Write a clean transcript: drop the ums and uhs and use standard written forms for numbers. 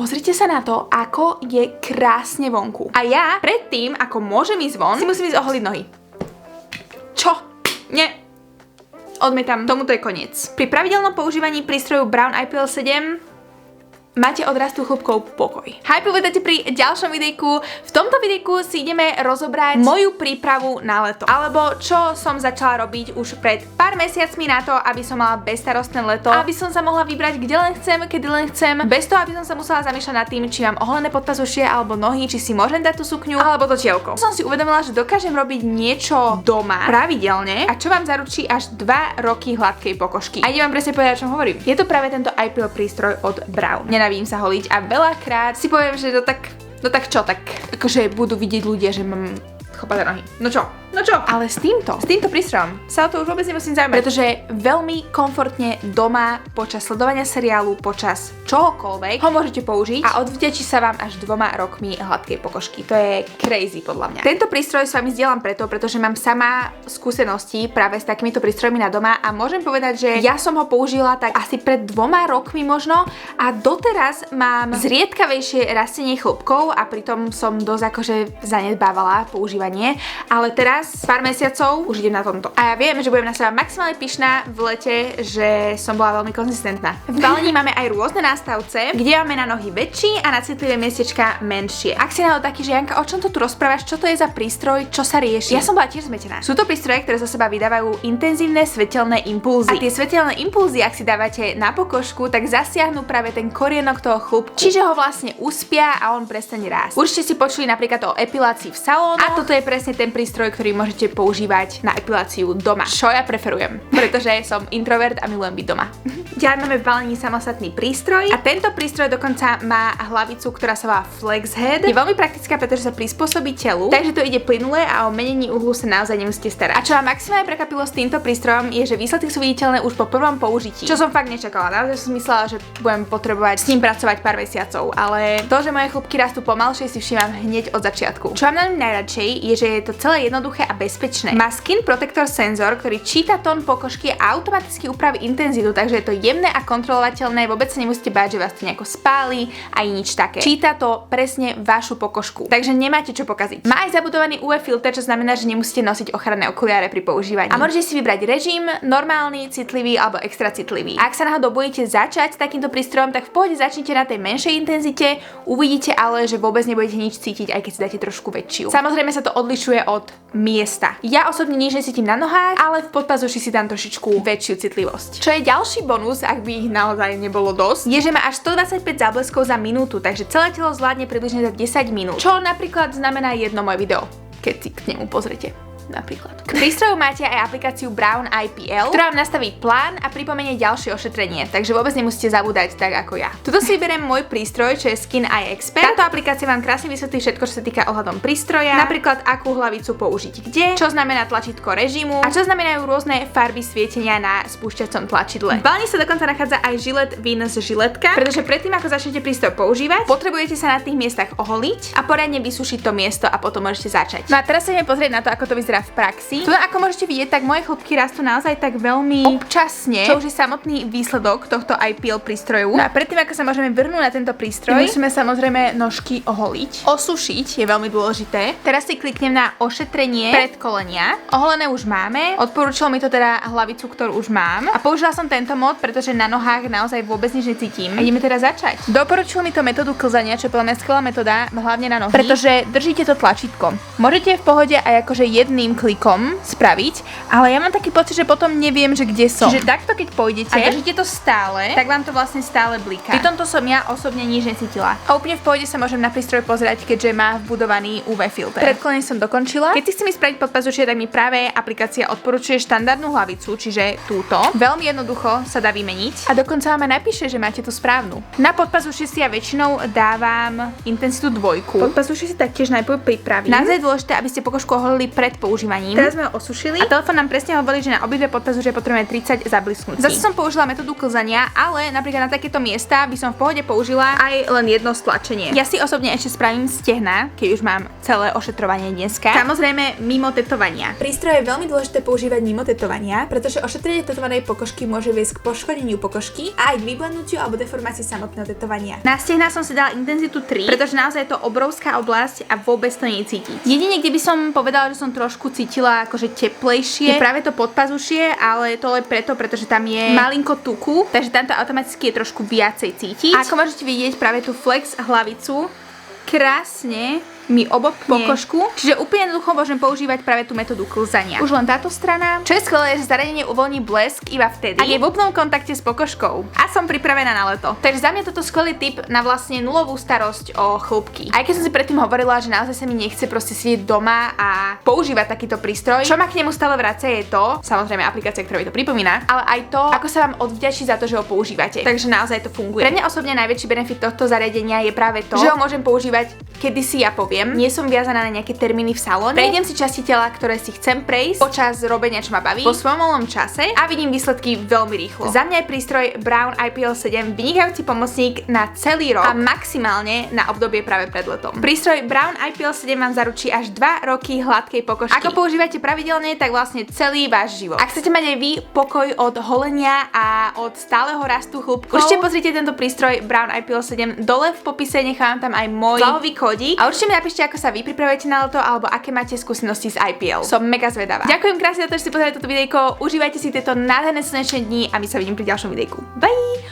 Pozrite sa na to, ako je krásne vonku. A ja predtým, ako môžem ísť von, si musím ísť oholiť nohy. Čo? Nie. Odmietam. Tomuto je koniec. Pri pravidelnom používaní prístroju Braun IPL 7 máte od rastu chlopkov pokoj. Hi, vítajte pri ďalšom videjku. V tomto videjku si ideme rozobrať moju prípravu na leto. Alebo čo som začala robiť už pred pár mesiacmi na to, aby som mala bezstarostné leto. Aby som sa mohla vybrať kde len chcem, kedy len chcem. Bez toho, aby som sa musela zamýšľať nad tým, či mám oholené podpazušie alebo nohy, či si môžem dať tú sukňu alebo to tielko. Som si uvedomila, že dokážem robiť niečo doma pravidelne a čo vám zaručí až 2 roky hladkej pokožky. A idem vám presne povedať, o čom hovorím. Je to práve tento IPL prístroj od Braun. Nenavím sa holiť a veľakrát si poviem, že to tak akože budú vidieť ľudia, že mám chopaté nohy. No čo? Ale s týmto prístrojom sa o to už vôbec nemusím zaujímať, pretože veľmi komfortne doma počas sledovania seriálu, počas čohokoľvek ho môžete použiť a odvďačí sa vám až 2 rokmi hladkej pokožky. To je crazy podľa mňa. Tento prístroj s vami zdieľam pretože mám sama skúsenosti práve s takýmito prístrojmi na doma a môžem povedať, že ja som ho použila tak asi pred 2 rokmi možno a doteraz mám zriedkavejšie rastenie chlopkov a pritom som dosť akože zanedbávala používanie, ale teraz pár mesiacov už idem na tomto. A ja viem, že budem na seba maximálne pyšná v lete, že som bola veľmi konzistentná. V balení máme aj rôzne nástavce, kde máme na nohy väčší a na citlivé miestečka menšie. Ak si náhodou taký, že Janka, o čom to tu rozprávaš, čo to je za prístroj, čo sa rieši? Ja som bola tiež zmetená. Sú to prístroje, ktoré zo seba vydávajú intenzívne svetelné impulzy. A tie svetelné impulzy, ak si dávate na pokožku, tak zasiahnu práve ten korienok toho chlupku. Čiže ho vlastne uspia a on prestane rásť. Určite si počuli napríklad o epilácii v salóne. A toto je presne ten prístroj, ktorý môžete používať na epiláciu doma. Čo ja preferujem, pretože som introvert a milujem byť doma. Ďalej máme v balení samostatný prístroj a tento prístroj dokonca má hlavicu, ktorá sa volá Flex Head. Je veľmi praktická, pretože sa prispôsobí telu, takže to ide plynule a o menení uhlu sa naozaj nemusíte starať. A čo ma maximálne prekvapilo s týmto prístrojom je, že výsledky sú viditeľné už po prvom použití. Čo som fakt nečakala. Naozaj som myslela, že budem potrebovať s ním pracovať pár mesiacov, ale to, že moje chlopky rastú pomalšie, si všímam hneď od začiatku. Čo mám na ňom najradšej je, že je to celé jednoduché a bezpečné. Má Skin Protector senzor, ktorý číta tón pokožky a automaticky upraví intenzitu, takže je to jemné a kontrolovateľné, vôbec sa nemusíte báť, že vás to nejako spáli ani nič také. Číta to presne vašu pokožku, takže nemáte čo pokaziť. Má aj zabudovaný UV filter, čo znamená, že nemusíte nosiť ochranné okuliare pri používaní. A môžete si vybrať režim, normálny, citlivý alebo extra citlivý. Ak sa náhodou bojíte začať s takýmto prístrojom, tak v pohode začnite na tej menšej intenzite, uvidíte ale, že vôbec nebudete nič cítiť, aj keď si dáte trošku väčšiu. Samozrejme sa to odlišuje od miesta. Ja osobne nič necítim na nohách, ale v podpazuši si dám trošičku väčšiu citlivosť. Čo je ďalší bonus, ak by ich naozaj nebolo dosť, je, že má až 125 zábleskov za minútu, takže celé telo zvládne približne za 10 minút. Čo napríklad znamená jedno moje video, keď si k nemu pozrite. Napríklad. K prístroju máte aj aplikáciu Braun IPL, ktorá vám nastaví plán a pripomenie ďalšie ošetrenie, takže vôbec nemusíte zabúdať tak ako ja. Tuto si vyberiem môj prístroj, čo je Skin Eye Expert. Táto aplikácia vám krásne vysvetlí všetko, čo sa týka ohľadom prístroja, napríklad akú hlavicu použiť kde, čo znamená tlačítko režimu a čo znamenajú rôzne farby svietenia na spúšťacom tlačidle. V balení sa dokonca nachádza aj žilet Venus žiletka, pretože predtým ako začnete prístroj používať, potrebujete sa na tých miestach oholiť a poriadne vysušiť to miesto a potom môžete začať. No a teraz sa ideme pozrieť na to, ako to vyzerá v praxi. Tu ako môžete vidieť, tak moje chlopky rastú naozaj tak veľmi občasne, čo už je samotný výsledok tohto IPL prístroju. No a predtým ako sa môžeme vrhnúť na tento prístroj, musíme samozrejme nožky oholiť. Osušiť je veľmi dôležité. Teraz si kliknem na ošetrenie predkolenia. Oholené už máme. Odporúčilo mi to teda hlavicu, ktorú už mám. A použila som tento mod, pretože na nohách naozaj vôbec nič necítim. A ideme teda začať. Doporučil mi to metódu klzania, čo je podľa mňa skvelá metóda, hlavne na nohy, pretože držíte to tlačítko. Môžete v pohode aj akože jedným klikom spraviť, ale ja mám taký pocit, že potom neviem, že kde som. Čiže takto keď pôjdete a držíte to stále, tak vám to vlastne stále bliká. Pri tomto som ja osobne nič necítila. A úplne v pohode sa môžem na prístroj pozerať, keďže má vbudovaný UV filter. Predklonenie som dokončila. Keď si chcem spraviť podpazušie, tak mi práve aplikácia odporúčuje štandardnú hlavicu, čiže túto. Veľmi jednoducho sa dá vymeniť a dokonca vám napíše, že máte tú správnu. Na podpazušie si ja väčšinou dávam intenzitu 2. Podpazušie si taktiež najprv pripravím. Naozaj je dôležité, aby ste pokožku oholili pred použitím používaním. Teraz sme ho osušili a telefón nám presne hovorí, že na obidve podpazuše potrebujeme 30 zablisknutí. Zase som použila metódu klzania, ale napríklad na takéto miesta by som v pohode použila aj len jedno stlačenie. Ja si osobne ešte spravím stehna, keď už mám celé ošetrovanie dneska. Samozrejme mimo tetovania. Prístroj je veľmi dôležité používať mimo tetovania, pretože ošetrenie tetovanej pokožky môže viesť k poškodeniu pokožky a aj k vyblednutiu alebo deformácii samotného tetovania. Na stehná som si dala intenzitu 3, pretože naozaj je to obrovská oblasť a vôbec to necítiť. Jedine, kde by som povedala, že som trošku cítila akože teplejšie, je práve to podpazušie, ale to len preto, pretože tam je malinko tuku, takže tamto automaticky je trošku viacej cítiť. A ako môžete vidieť, práve tú flex hlavicu krásne mi obopne pokožku, čiže úplne jednoducho môžem používať práve tú metódu klzania. Už len táto strana. Čo je skvelé, že zariadenie uvoľní blesk iba vtedy, ak je v úplnom kontakte s pokožkou. A som pripravená na leto. Takže za mňa toto skvelý tip na vlastne nulovú starosť o chlúpky. Aj keď som si predtým hovorila, že naozaj sa mi nechce proste sedieť doma a používať takýto prístroj, čo ma k nemu stále vracia je to, samozrejme aplikácia, ktorá mi to pripomína, ale aj to, ako sa vám odvďačí za to, že ho používate. Takže naozaj to funguje. Pre mňa osobne najväčší benefit tohto zariadenia je práve to, že ho môžem používať kedysi ja poviem. Nie som viazaná na nejaké termíny v salóne. Prejdem si časti tela, ktoré si chcem prejsť počas robenia, čo ma baví, vo svojom voľnom čase a vidím výsledky veľmi rýchlo. Za mňa je prístroj Braun IPL7 vynikajúci pomocník na celý rok a maximálne na obdobie práve pred letom. Prístroj Braun IPL7 vám zaručí až 2 roky hladkej pokožky. Ako používate pravidelne, tak vlastne celý váš život. Ak chcete mať aj vy pokoj od holenia a od stáleho rastu chlúpkov, určite pozrite tento prístroj Braun IPL7 dole v popise, nechám tam aj môj zľahový kódik a určite mi napíšte, ako sa vy pripravujete na leto alebo aké máte skúsenosti s IPL. Som mega zvedavá. Ďakujem krásne za to, že ste pozerali toto videjko. Užívajte si tieto nádherné slnečné dni a my sa vidíme pri ďalšom videjku. Bye!